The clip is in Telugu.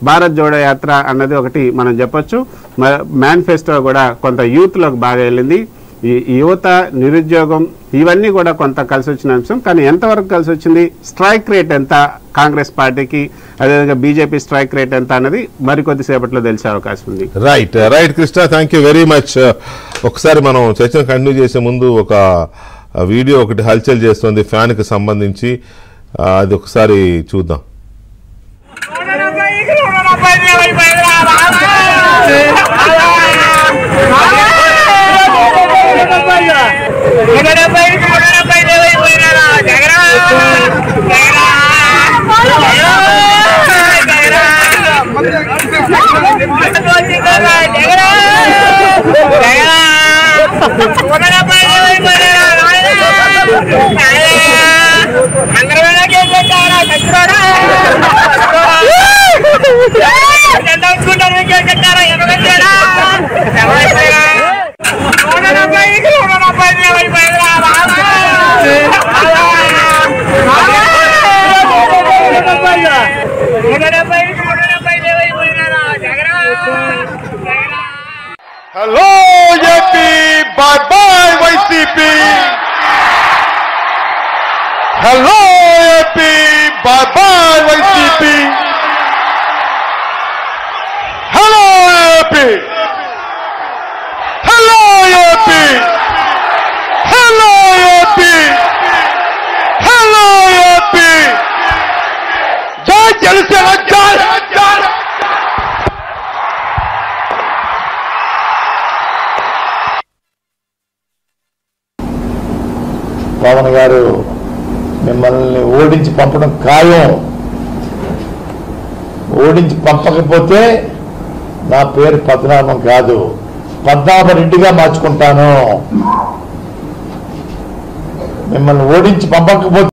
భారత్ జోడో యాత్ర అన్నది ఒకటి మనం చెప్పొచ్చు. మేనిఫెస్టో కూడా కొంత యూత్లోకి బాగా వెళ్ళింది. ఈ యువత, నిరుద్యోగం ఇవన్నీ కూడా కొంత కలిసి వచ్చిన అంశం. కానీ ఎంతవరకు కలిసి వచ్చింది, స్ట్రైక్ రేట్ ఎంత కాంగ్రెస్ పార్టీకి, అదేవిధంగా బీజేపీ స్ట్రైక్ రేట్ ఎంత అన్నది మరికొద్దిసేపట్లో తెలిసే అవకాశం ఉంది. Right Krishna, thank you very much. ఒకసారి మనం చర్చను కంటిన్యూ చేసే ముందు ఒక వీడియో ఒకటి హల్చల్ చేస్తుంది ఫ్యాన్కి సంబంధించి, అది ఒకసారి చూద్దాం. Hello, AP! Bye-bye, YCP! Hello, AP! Bye-bye, YCP! Hello, AP! Hello, AP! Hello, AP! Hello, AP! Jai Jalsena, Jai! Pawan గారు మిమ్మల్ని ఓడించి పంపడం ఖాయం. ఓడించి పంపకపోతే నా పేరు పద్మనాభం కాదు, పద్మనాభరెడ్డిగా మార్చుకుంటాను. మిమ్మల్ని ఓడించి పంపకపోతే